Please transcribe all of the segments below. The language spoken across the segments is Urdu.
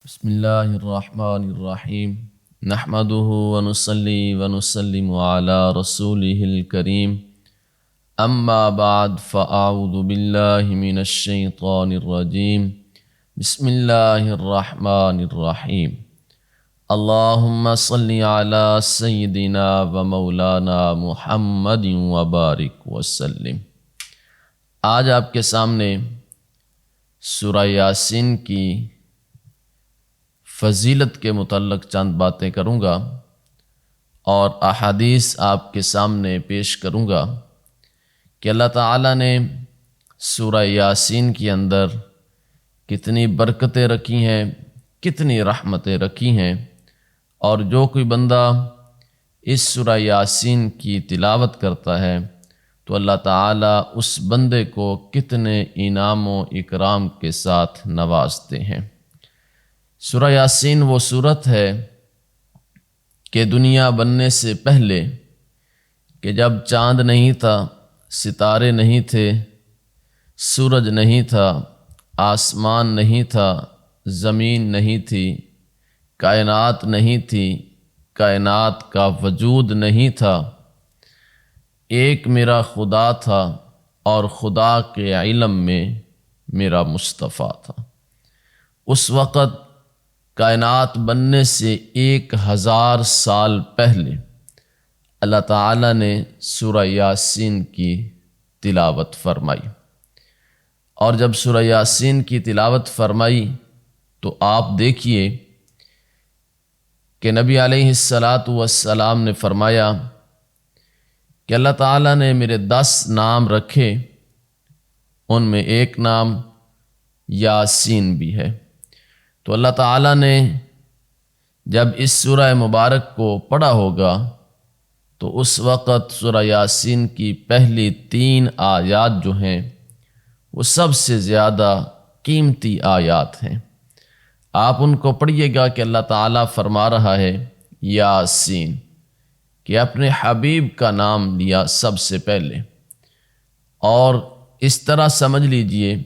بسم اللہ الرحمن الرحیم نحمده ونصلی ونسلم علی رسولہ الکریم اما بعد فاعوذ باللہ من الشیطان الرجیم بسم اللہ الرحمن الرحیم اللہم صلی علی سیدنا و مولانا محمد وبارک وسلم۔ آج آپ کے سامنے سورہ یاسین کی فضیلت کے متعلق چند باتیں کروں گا اور احادیث آپ کے سامنے پیش کروں گا کہ اللہ تعالیٰ نے سورہ یاسین کے اندر کتنی برکتیں رکھی ہیں، کتنی رحمتیں رکھی ہیں، اور جو کوئی بندہ اس سورہ یاسین کی تلاوت کرتا ہے تو اللہ تعالیٰ اس بندے کو کتنے انعام و اکرام کے ساتھ نوازتے ہیں۔ سورہ یاسین وہ سورت ہے کہ دنیا بننے سے پہلے، کہ جب چاند نہیں تھا، ستارے نہیں تھے، سورج نہیں تھا، آسمان نہیں تھا، زمین نہیں تھی، کائنات نہیں تھی، کائنات کا وجود نہیں تھا، ایک میرا خدا تھا اور خدا کے علم میں میرا مصطفیٰ تھا۔ اس وقت کائنات بننے سے 1000 سال پہلے اللہ تعالیٰ نے سورہ یاسین کی تلاوت فرمائی، اور جب سورہ یاسین کی تلاوت فرمائی تو آپ دیکھیے کہ نبی علیہ السلام نے فرمایا کہ اللہ تعالیٰ نے میرے 10 نام رکھے، ان میں ایک نام یاسین بھی ہے۔ تو اللہ تعالیٰ نے جب اس سورہ مبارک کو پڑھا ہوگا تو اس وقت سورہ یاسین کی پہلی 3 آیات جو ہیں وہ سب سے زیادہ قیمتی آیات ہیں۔ آپ ان کو پڑھیے گا کہ اللہ تعالیٰ فرما رہا ہے یاسین، کہ اپنے حبیب کا نام لیا سب سے پہلے، اور اس طرح سمجھ لیجئے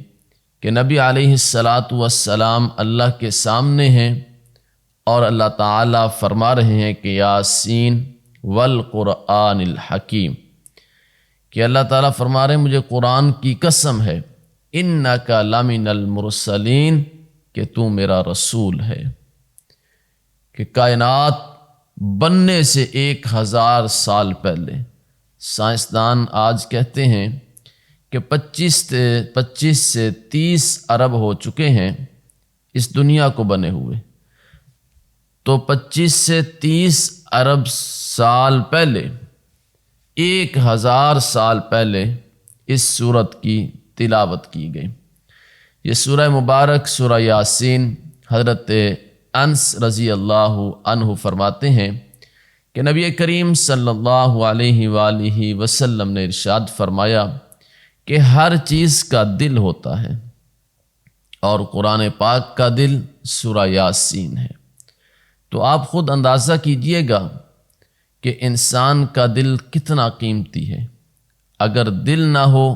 کہ نبی علیہ السلام اللہ کے سامنے ہیں اور اللہ تعالیٰ فرما رہے ہیں کہ یاسین والقرآن الحکیم، کہ اللہ تعالیٰ فرما رہے ہیں مجھے قرآن کی قسم ہے، انک لمن المرسلین، کہ تو میرا رسول ہے۔ کہ کائنات بننے سے 1000 سال پہلے، سائنسدان آج کہتے ہیں کہ 25 سے 30 ارب ہو چکے ہیں اس دنیا کو بنے ہوئے، تو 25 سے 30 ارب سال پہلے، 1000 سال پہلے اس سورت کی تلاوت کی گئی۔ یہ سورہ مبارک سورہ یاسین، حضرت انس رضی اللہ عنہ فرماتے ہیں کہ نبی کریم صلی اللہ علیہ وآلہ وسلم نے ارشاد فرمایا کہ ہر چیز کا دل ہوتا ہے، اور قرآن پاک کا دل سورہ یاسین ہے۔ تو آپ خود اندازہ کیجئے گا کہ انسان کا دل کتنا قیمتی ہے۔ اگر دل نہ ہو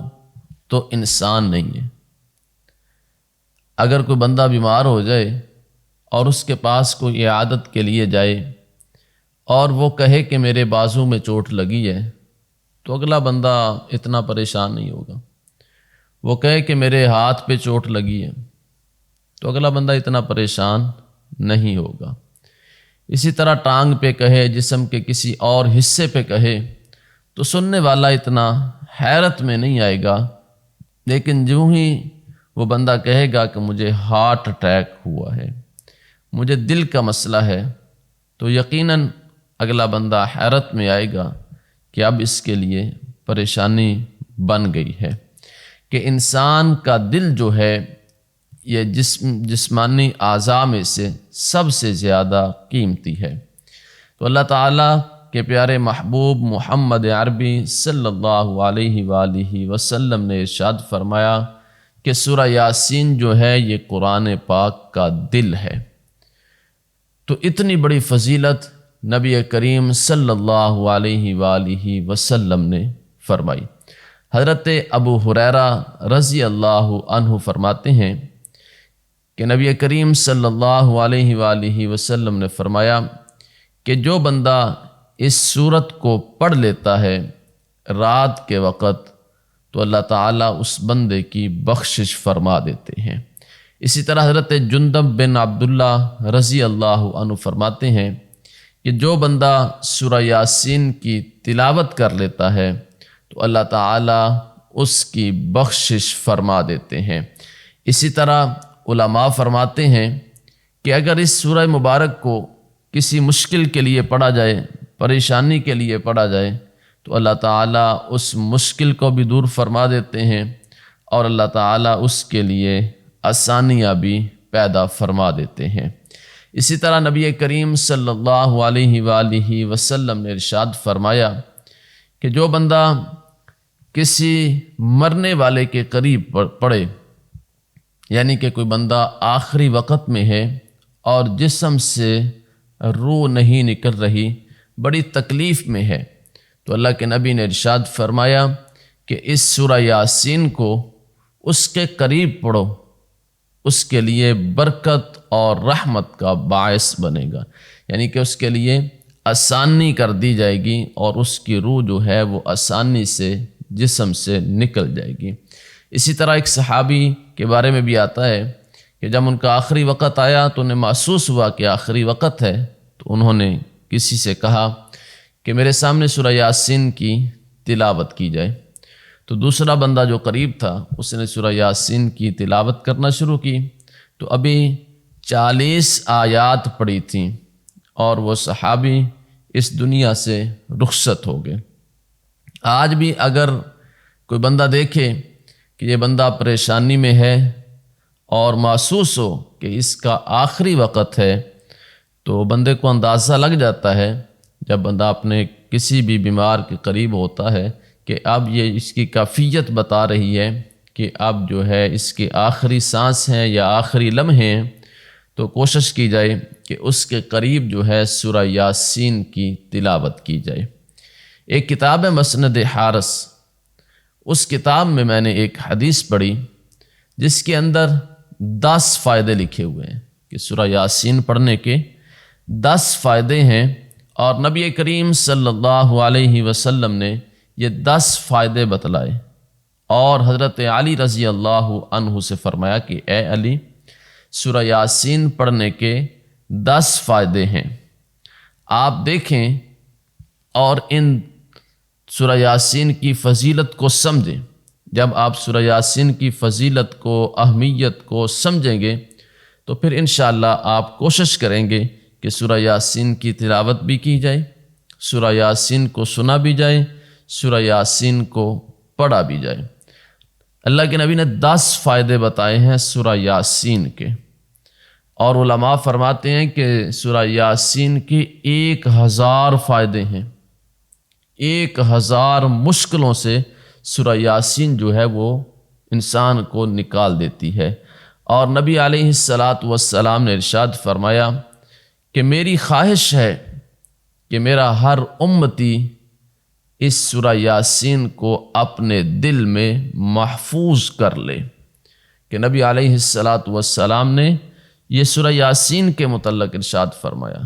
تو انسان نہیں ہے۔ اگر کوئی بندہ بیمار ہو جائے اور اس کے پاس کوئی عیادت کے لیے جائے اور وہ کہے کہ میرے بازو میں چوٹ لگی ہے، تو اگلا بندہ اتنا پریشان نہیں ہوگا۔ وہ کہے کہ میرے ہاتھ پہ چوٹ لگی ہے، تو اگلا بندہ اتنا پریشان نہیں ہوگا۔ اسی طرح ٹانگ پہ کہے، جسم کے کسی اور حصے پہ کہے، تو سننے والا اتنا حیرت میں نہیں آئے گا، لیکن جو ہی وہ بندہ کہے گا کہ مجھے ہارٹ اٹیک ہوا ہے، مجھے دل کا مسئلہ ہے، تو یقیناً اگلا بندہ حیرت میں آئے گا کہ اب اس کے لیے پریشانی بن گئی ہے۔ کہ انسان کا دل جو ہے یہ جسمانی اعضاء میں سے سب سے زیادہ قیمتی ہے۔ تو اللہ تعالیٰ کے پیارے محبوب محمد عربی صلی اللہ علیہ وآلہ وسلم نے ارشاد فرمایا کہ سورہ یاسین جو ہے یہ قرآن پاک کا دل ہے۔ تو اتنی بڑی فضیلت نبی کریم صلی اللہ علیہ وآلہ وسلم نے فرمائی۔ حضرت ابو ہریرہ رضی اللہ عنہ فرماتے ہیں کہ نبی کریم صلی اللہ علیہ وآلہ وسلم نے فرمایا کہ جو بندہ اس سورت کو پڑھ لیتا ہے رات کے وقت تو اللہ تعالیٰ اس بندے کی بخشش فرما دیتے ہیں۔ اسی طرح حضرت جندب بن عبداللہ رضی اللہ عنہ فرماتے ہیں کہ جو بندہ سورہ یاسین کی تلاوت کر لیتا ہے تو اللہ تعالیٰ اس کی بخشش فرما دیتے ہیں۔ اسی طرح علماء فرماتے ہیں کہ اگر اس سورہ مبارک کو کسی مشکل کے لیے پڑھا جائے، پریشانی کے لیے پڑھا جائے تو اللہ تعالیٰ اس مشکل کو بھی دور فرما دیتے ہیں اور اللہ تعالیٰ اس کے لیے آسانیاں بھی پیدا فرما دیتے ہیں۔ اسی طرح نبی کریم صلی اللہ علیہ وآلہ وسلم نے ارشاد فرمایا کہ جو بندہ کسی مرنے والے کے قریب پڑھے، یعنی کہ کوئی بندہ آخری وقت میں ہے اور جسم سے روح نہیں نکل رہی، بڑی تکلیف میں ہے، تو اللہ کے نبی نے ارشاد فرمایا کہ اس سورہ یاسین کو اس کے قریب پڑھو، اس کے لیے برکت اور رحمت کا باعث بنے گا، یعنی کہ اس کے لیے آسانی کر دی جائے گی اور اس کی روح جو ہے وہ آسانی سے جسم سے نکل جائے گی۔ اسی طرح ایک صحابی کے بارے میں بھی آتا ہے کہ جب ان کا آخری وقت آیا تو انہیں محسوس ہوا کہ آخری وقت ہے، تو انہوں نے کسی سے کہا کہ میرے سامنے سورہ یاسین کی تلاوت کی جائے، تو دوسرا بندہ جو قریب تھا اس نے سورہ یاسین کی تلاوت کرنا شروع کی، تو ابھی 40 آیات پڑھی تھیں اور وہ صحابی اس دنیا سے رخصت ہو گئے۔ آج بھی اگر کوئی بندہ دیکھے کہ یہ بندہ پریشانی میں ہے اور محسوس ہو کہ اس کا آخری وقت ہے، تو بندے کو اندازہ لگ جاتا ہے جب بندہ اپنے کسی بھی بیمار کے قریب ہوتا ہے کہ اب یہ اس کی کیفیت بتا رہی ہے کہ اب جو ہے اس کی آخری سانس ہیں یا آخری لمحے ہیں، تو کوشش کی جائے کہ اس کے قریب جو ہے سورہ یاسین کی تلاوت کی جائے۔ ایک کتاب ہے مسند حارث، اس کتاب میں میں نے ایک حدیث پڑھی جس کے اندر 10 فائدے لکھے ہوئے ہیں کہ سورہ یاسین پڑھنے کے 10 فائدے ہیں، اور نبی کریم صلی اللہ علیہ وسلم نے یہ 10 فائدے بتلائے، اور حضرت علی رضی اللہ عنہ سے فرمایا کہ اے علی، سورہ یاسین پڑھنے کے 10 فائدے ہیں، آپ دیکھیں اور ان سورہ یاسین کی فضیلت کو سمجھیں۔ جب آپ سورہ یاسین کی فضیلت کو، اہمیت کو سمجھیں گے تو پھر انشاءاللہ آپ کوشش کریں گے کہ سورہ یاسین کی تلاوت بھی کی جائے، سورہ یاسین کو سنا بھی جائے، سورہ یاسین کو پڑھا بھی جائے۔ اللہ کے نبی نے 10 فائدے بتائے ہیں سورہ یاسین کے، اور علماء فرماتے ہیں کہ سورہ یاسین کے 1000 فائدے ہیں۔ 1000 مشکلوں سے سورہ یاسین جو ہے وہ انسان کو نکال دیتی ہے، اور نبی علیہ السلام نے ارشاد فرمایا کہ میری خواہش ہے کہ میرا ہر امتی اس سورہ یاسین کو اپنے دل میں محفوظ کر لے، کہ نبی علیہ السلام نے یہ سورہ یاسین کے متعلق ارشاد فرمایا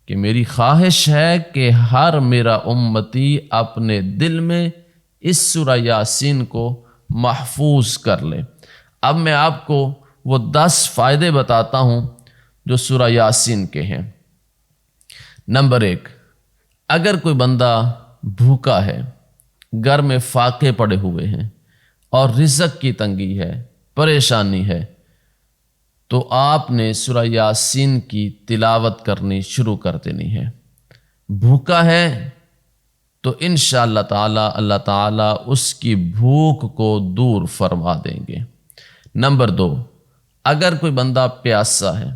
کہ میری خواہش ہے کہ ہر میرا امتی اپنے دل میں اس سورہ یاسین کو محفوظ کر لے۔ اب میں آپ کو وہ 10 فائدے بتاتا ہوں جو سورہ یاسین کے ہیں۔ نمبر 1، اگر کوئی بندہ بھوکا ہے، گھر میں فاقے پڑے ہوئے ہیں اور رزق کی تنگی ہے، پریشانی ہے، تو آپ نے سورہ یاسین کی تلاوت کرنی شروع کر دینی ہے۔ بھوکا ہے تو انشاءاللہ تعالی اللہ تعالیٰ اس کی بھوک کو دور فرما دیں گے۔ نمبر 2، اگر کوئی بندہ پیاسا ہے،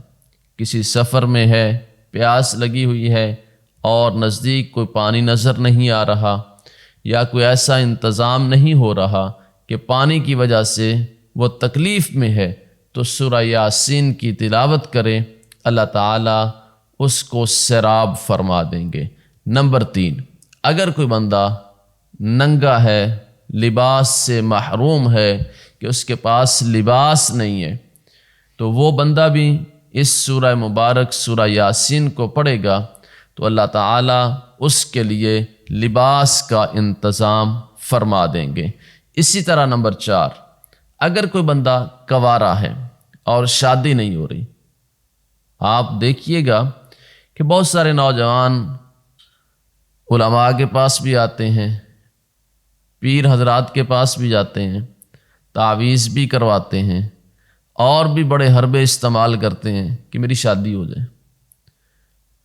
کسی سفر میں ہے، پیاس لگی ہوئی ہے اور نزدیک کوئی پانی نظر نہیں آ رہا، یا کوئی ایسا انتظام نہیں ہو رہا کہ پانی کی وجہ سے وہ تکلیف میں ہے، تو سورہ یاسین کی تلاوت کرے، اللہ تعالیٰ اس کو سیراب فرما دیں گے۔ نمبر 3، اگر کوئی بندہ ننگا ہے، لباس سے محروم ہے، کہ اس کے پاس لباس نہیں ہے، تو وہ بندہ بھی اس سورہ مبارک سورہ یاسین کو پڑھے گا تو اللہ تعالیٰ اس کے لیے لباس کا انتظام فرما دیں گے۔ اسی طرح نمبر 4، اگر کوئی بندہ کنوارا ہے اور شادی نہیں ہو رہی، آپ دیکھیے گا کہ بہت سارے نوجوان علماء کے پاس بھی آتے ہیں، پیر حضرات کے پاس بھی جاتے ہیں، تعویذ بھی کرواتے ہیں اور بھی بڑے حربے استعمال کرتے ہیں کہ میری شادی ہو جائے۔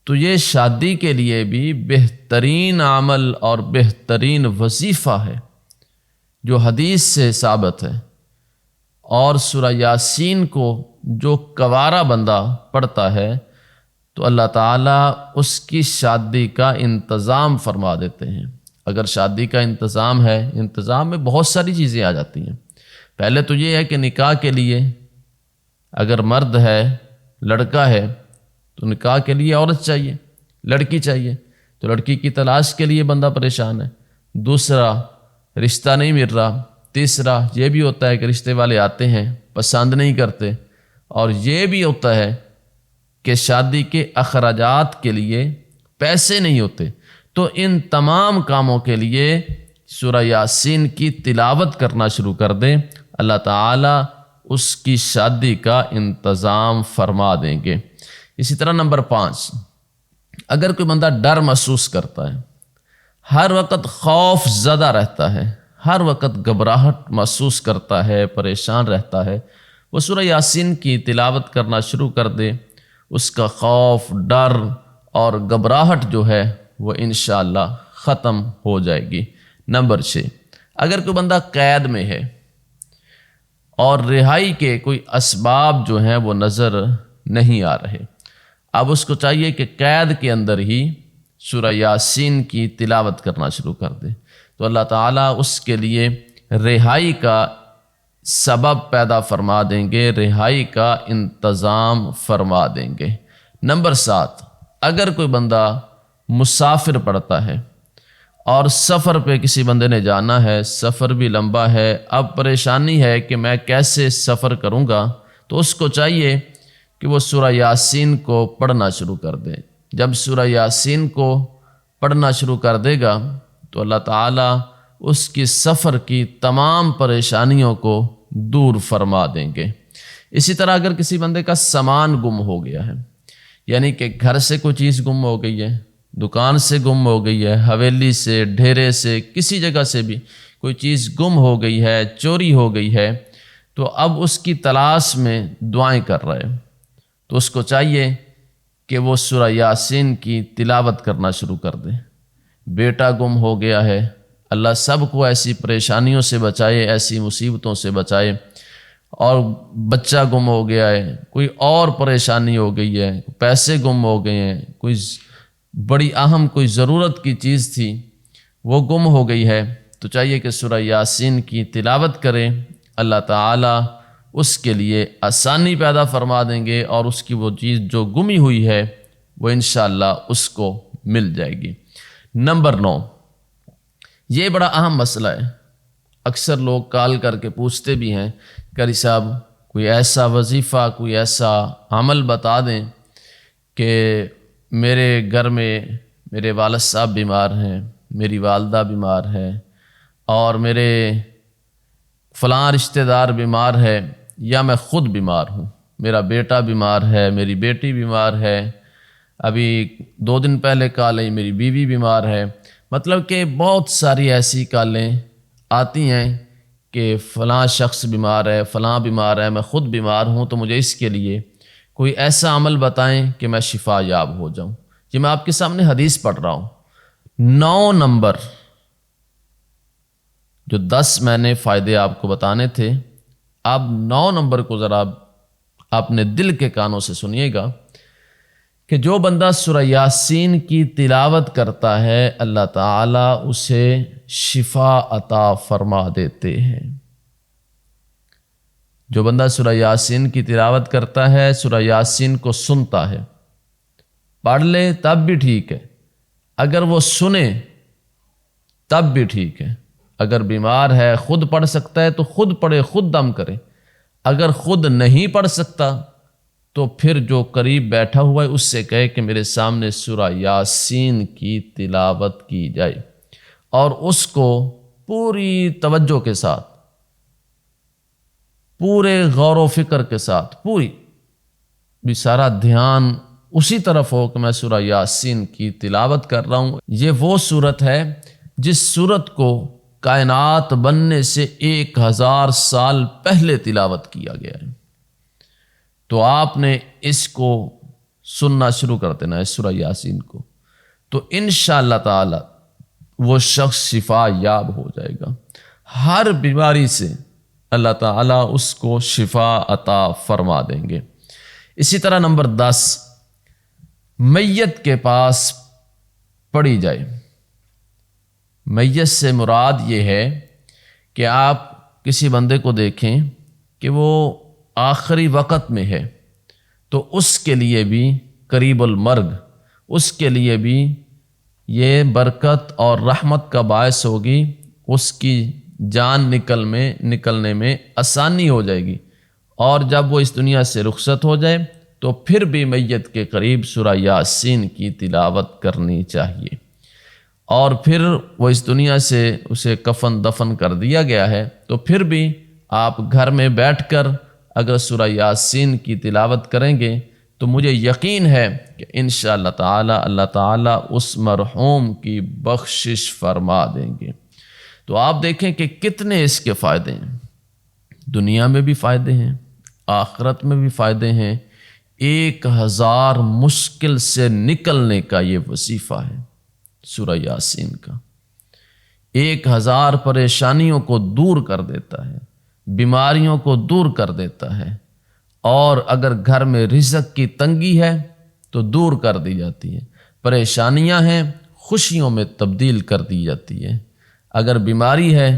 تو یہ شادی کے لیے بھی بہترین عمل اور بہترین وظیفہ ہے جو حدیث سے ثابت ہے، اور سورہ یاسین کو جو کنوارا بندہ پڑھتا ہے تو اللہ تعالیٰ اس کی شادی کا انتظام فرما دیتے ہیں۔ اگر شادی کا انتظام ہے، انتظام میں بہت ساری چیزیں آ جاتی ہیں۔ پہلے تو یہ ہے کہ نکاح کے لیے اگر مرد ہے، لڑکا ہے، تو نکاح کے لیے عورت چاہیے، لڑکی چاہیے، تو لڑکی کی تلاش کے لیے بندہ پریشان ہے۔ دوسرا، رشتہ نہیں مل رہا۔ تیسرا، یہ بھی ہوتا ہے کہ رشتے والے آتے ہیں، پسند نہیں کرتے، اور یہ بھی ہوتا ہے کہ شادی کے اخراجات کے لیے پیسے نہیں ہوتے۔ تو ان تمام کاموں کے لیے سورہ یاسین کی تلاوت کرنا شروع کر دیں، اللہ تعالیٰ اس کی شادی کا انتظام فرما دیں گے۔ اسی طرح نمبر 5، اگر کوئی بندہ ڈر محسوس کرتا ہے، ہر وقت خوف زدہ رہتا ہے، ہر وقت گھبراہٹ محسوس کرتا ہے، پریشان رہتا ہے، وہ سورہ یاسین کی تلاوت کرنا شروع کر دے، اس کا خوف، ڈر اور گھبراہٹ جو ہے وہ انشاءاللہ ختم ہو جائے گی۔ نمبر 6، اگر کوئی بندہ قید میں ہے اور رہائی کے کوئی اسباب جو ہیں وہ نظر نہیں آ رہے، اب اس کو چاہیے کہ قید کے اندر ہی سورہ یاسین کی تلاوت کرنا شروع کر دے، تو اللہ تعالیٰ اس کے لیے رہائی کا سبب پیدا فرما دیں گے، رہائی کا انتظام فرما دیں گے۔ نمبر 7، اگر کوئی بندہ مسافر پڑتا ہے اور سفر پہ کسی بندے نے جانا ہے، سفر بھی لمبا ہے، اب پریشانی ہے کہ میں کیسے سفر کروں گا، تو اس کو چاہیے کہ وہ سورہ یاسین کو پڑھنا شروع کر دے۔ جب سورہ یاسین کو پڑھنا شروع کر دے گا تو اللہ تعالیٰ اس کی سفر کی تمام پریشانیوں کو دور فرما دیں گے۔ اسی طرح اگر کسی بندے کا سامان گم ہو گیا ہے، یعنی کہ گھر سے کوئی چیز گم ہو گئی ہے، دکان سے گم ہو گئی ہے، حویلی سے، ڈھیرے سے، کسی جگہ سے بھی کوئی چیز گم ہو گئی ہے، چوری ہو گئی ہے، تو اب اس کی تلاش میں دعائیں کر رہے ہیں، تو اس کو چاہیے کہ وہ سورہ یاسین کی تلاوت کرنا شروع کر دے۔ بیٹا گم ہو گیا ہے، اللہ سب کو ایسی پریشانیوں سے بچائے، ایسی مصیبتوں سے بچائے، اور بچہ گم ہو گیا ہے، کوئی اور پریشانی ہو گئی ہے، پیسے گم ہو گئے ہیں، کوئی بڑی اہم کوئی ضرورت کی چیز تھی وہ گم ہو گئی ہے، تو چاہیے کہ سورہ یاسین کی تلاوت کریں، اللہ تعالیٰ اس کے لیے آسانی پیدا فرما دیں گے، اور اس کی وہ چیز جو گمی ہوئی ہے وہ انشاءاللہ اس کو مل جائے گی۔ نمبر 9، یہ بڑا اہم مسئلہ ہے، اکثر لوگ کال کر کے پوچھتے بھی ہیں، قاری صاحب کوئی ایسا وظیفہ، کوئی ایسا عمل بتا دیں کہ میرے گھر میں میرے والد صاحب بیمار ہیں، میری والدہ بیمار ہے، اور میرے فلاں رشتہ دار بیمار ہے، یا میں خود بیمار ہوں، میرا بیٹا بیمار ہے، میری بیٹی بیمار ہے، ابھی 2 دن پہلے کال آئی میری بیوی بیمار ہے۔ مطلب کہ بہت ساری ایسی کالیں آتی ہیں کہ فلاں شخص بیمار ہے، فلاں بیمار ہے، میں خود بیمار ہوں، تو مجھے اس کے لیے کوئی ایسا عمل بتائیں کہ میں شفا یاب ہو جاؤں۔ یہ میں آپ کے سامنے حدیث پڑھ رہا ہوں۔ 9 نمبر جو 10 میں نے فائدے آپ کو بتانے تھے، اب 9 نمبر کو ذرا اپنے دل کے کانوں سے سنیے گا کہ جو بندہ سورہ یاسین کی تلاوت کرتا ہے اللہ تعالیٰ اسے شفا عطا فرما دیتے ہیں۔ جو بندہ سورہ یاسین کی تلاوت کرتا ہے، سورہ یاسین کو سنتا ہے، پڑھ لے تب بھی ٹھیک ہے، اگر وہ سنے تب بھی ٹھیک ہے، اگر بیمار ہے خود پڑھ سکتا ہے تو خود پڑھے، خود دم کرے، اگر خود نہیں پڑھ سکتا تو پھر جو قریب بیٹھا ہوا ہے اس سے کہے کہ میرے سامنے سورہ یاسین کی تلاوت کی جائے، اور اس کو پوری توجہ کے ساتھ، پورے غور و فکر کے ساتھ، پوری بھی سارا دھیان اسی طرف ہو کہ میں سورہ یاسین کی تلاوت کر رہا ہوں۔ یہ وہ صورت ہے جس صورت کو کائنات بننے سے 1000 سال پہلے تلاوت کیا گیا ہے، تو آپ نے اس کو سننا شروع کر دینا ہے سورہ یاسین کو، تو انشاءاللہ تعالی وہ شخص شفا یاب ہو جائے گا، ہر بیماری سے اللہ تعالیٰ اس کو شفا عطا فرما دیں گے۔ اسی طرح نمبر 10، میت کے پاس پڑھی جائے۔ میت سے مراد یہ ہے کہ آپ کسی بندے کو دیکھیں کہ وہ آخری وقت میں ہے، تو اس کے لیے بھی قریب المرگ، اس کے لیے بھی یہ برکت اور رحمت کا باعث ہوگی، اس کی جان نکلنے میں آسانی ہو جائے گی، اور جب وہ اس دنیا سے رخصت ہو جائے تو پھر بھی میت کے قریب سورہ یاسین کی تلاوت کرنی چاہیے، اور پھر وہ اس دنیا سے اسے کفن دفن کر دیا گیا ہے تو پھر بھی آپ گھر میں بیٹھ کر اگر سورہ یاسین کی تلاوت کریں گے تو مجھے یقین ہے کہ انشاءاللہ تعالی اللہ تعالی اس مرحوم کی بخشش فرما دیں گے۔ تو آپ دیکھیں کہ کتنے اس کے فائدے ہیں، دنیا میں بھی فائدے ہیں، آخرت میں بھی فائدے ہیں۔ 1000 مشکل سے نکلنے کا یہ وظیفہ ہے سورہ یاسین کا، 1000 پریشانیوں کو دور کر دیتا ہے، بیماریوں کو دور کر دیتا ہے، اور اگر گھر میں رزق کی تنگی ہے تو دور کر دی جاتی ہے، پریشانیاں ہیں خوشیوں میں تبدیل کر دی جاتی ہے، اگر بیماری ہے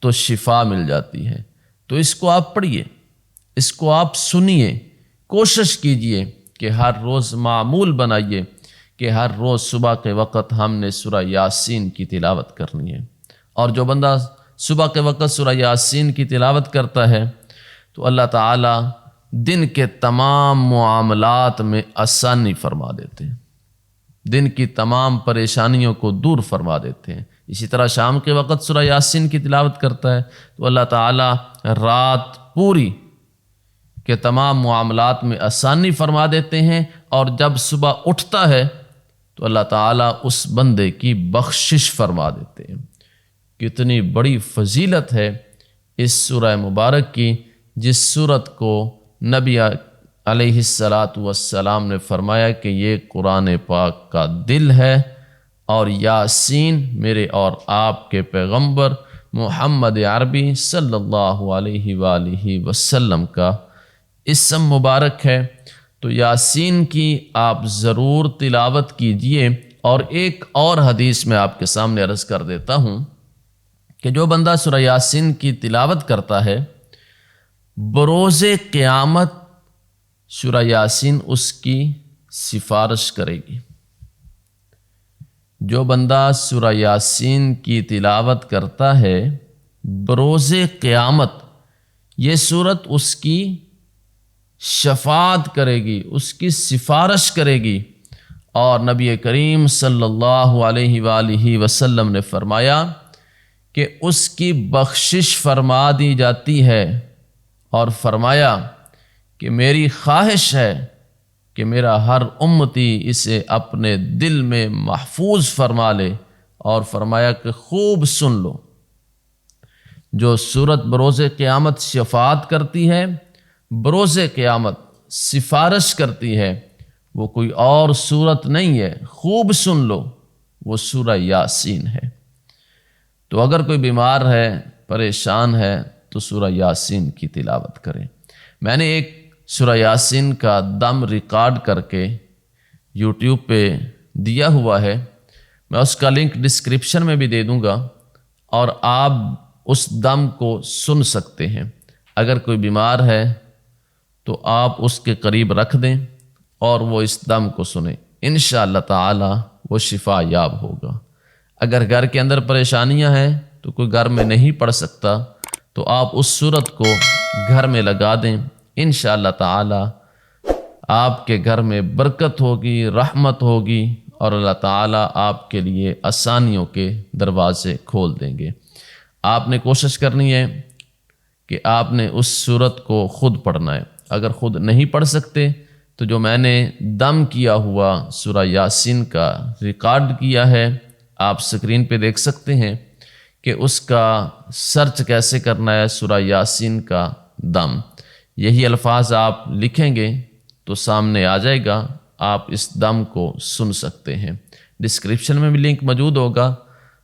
تو شفا مل جاتی ہے۔ تو اس کو آپ پڑھیے، اس کو آپ سنیے، کوشش کیجئے کہ ہر روز معمول بنائیے کہ ہر روز صبح کے وقت ہم نے سورہ یاسین کی تلاوت کرنی ہے، اور جو بندہ صبح کے وقت سورہ یاسین کی تلاوت کرتا ہے تو اللہ تعالی دن کے تمام معاملات میں آسانی فرما دیتے ہیں، دن کی تمام پریشانیوں کو دور فرما دیتے ہیں۔ اسی طرح شام کے وقت سورہ یاسین کی تلاوت کرتا ہے تو اللہ تعالی رات پوری کے تمام معاملات میں آسانی فرما دیتے ہیں، اور جب صبح اٹھتا ہے تو اللہ تعالیٰ اس بندے کی بخشش فرما دیتے ہیں۔ کتنی بڑی فضیلت ہے اس سورہ مبارک کی، جس سورت کو نبی علیہ السلام نے فرمایا کہ یہ قرآن پاک کا دل ہے، اور یاسین میرے اور آپ کے پیغمبر محمد عربی صلی اللہ علیہ وآلہ وسلم کا اسم مبارک ہے۔ تو یاسین کی آپ ضرور تلاوت کیجئے۔ اور ایک اور حدیث میں آپ کے سامنے عرض کر دیتا ہوں کہ جو بندہ سورہ یاسین کی تلاوت کرتا ہے بروز قیامت سورہ یاسین اس کی سفارش کرے گی۔ جو بندہ سورہ یاسین کی تلاوت کرتا ہے بروز قیامت، یہ سورت اس کی شفاعت کرے گی، اس کی سفارش کرے گی، اور نبی کریم صلی اللہ علیہ وآلہ وسلم نے فرمایا کہ اس کی بخشش فرما دی جاتی ہے، اور فرمایا کہ میری خواہش ہے کہ میرا ہر امتی اسے اپنے دل میں محفوظ فرما لے، اور فرمایا کہ خوب سن لو، جو سورت بروز قیامت شفاعت کرتی ہے، بروز قیامت سفارش کرتی ہے، وہ کوئی اور سورت نہیں ہے، خوب سن لو، وہ سورہ یاسین ہے۔ تو اگر کوئی بیمار ہے، پریشان ہے، تو سورہ یاسین کی تلاوت کریں۔ میں نے ایک سورہ یاسین کا دم ریکارڈ کر کے یوٹیوب پہ دیا ہوا ہے، میں اس کا لنک ڈسکرپشن میں بھی دے دوں گا، اور آپ اس دم کو سن سکتے ہیں۔ اگر کوئی بیمار ہے تو آپ اس کے قریب رکھ دیں اور وہ اس دم کو سنیں، انشاءاللہ تعالی وہ شفا یاب ہوگا۔ اگر گھر کے اندر پریشانیاں ہیں تو کوئی گھر میں نہیں پڑھ سکتا تو آپ اس سورت کو گھر میں لگا دیں، انشاءاللہ تعالی آپ کے گھر میں برکت ہوگی، رحمت ہوگی، اور اللہ تعالیٰ آپ کے لیے آسانیوں کے دروازے کھول دیں گے۔ آپ نے کوشش کرنی ہے کہ آپ نے اس سورت کو خود پڑھنا ہے۔ اگر خود نہیں پڑھ سکتے تو جو میں نے دم کیا ہوا سورہ یاسین کا ریکارڈ کیا ہے، آپ سکرین پہ دیکھ سکتے ہیں کہ اس کا سرچ کیسے کرنا ہے، سورہ یاسین کا دم۔ یہی الفاظ آپ لکھیں گے تو سامنے آ جائے گا، آپ اس دم کو سن سکتے ہیں۔ ڈسکرپشن میں بھی لنک موجود ہوگا،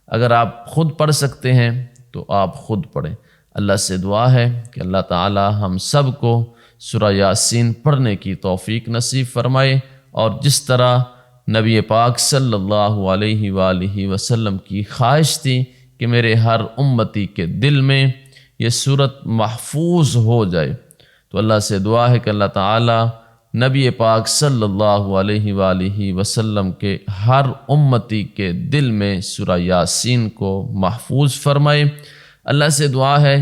اگر آپ خود پڑھ سکتے ہیں تو آپ خود پڑھیں۔ اللہ سے دعا ہے کہ اللہ تعالی ہم سب کو سورہ یاسین پڑھنے کی توفیق نصیب فرمائے، اور جس طرح نبی پاک صلی اللہ علیہ وآلہ وسلم کی خواہش تھی کہ میرے ہر امتی کے دل میں یہ سورت محفوظ ہو جائے، تو اللہ سے دعا ہے کہ اللہ تعالی نبی پاک صلی اللہ علیہ وآلہ وسلم کے ہر امتی کے دل میں سورہ یاسین کو محفوظ فرمائے۔ اللہ سے دعا ہے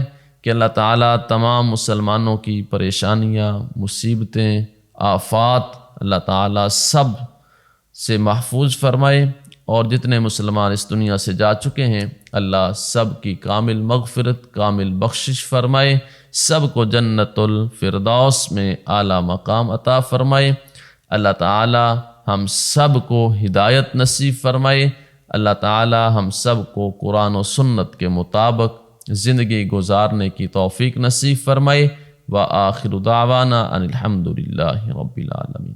کہ اللہ تعالیٰ تمام مسلمانوں کی پریشانیاں، مصیبتیں، آفات اللہ تعالیٰ سب سے محفوظ فرمائے، اور جتنے مسلمان اس دنیا سے جا چکے ہیں اللہ سب کی کامل مغفرت، کامل بخشش فرمائے، سب کو جنت الفردوس میں اعلیٰ مقام عطا فرمائے۔ اللہ تعالی ہم سب کو ہدایت نصیب فرمائے۔ اللہ تعالی ہم سب کو قرآن و سنت کے مطابق زندگی گزارنے کی توفیق نصیب فرمائے۔ وآخر دعوانا ان الحمد للہ رب العالمین۔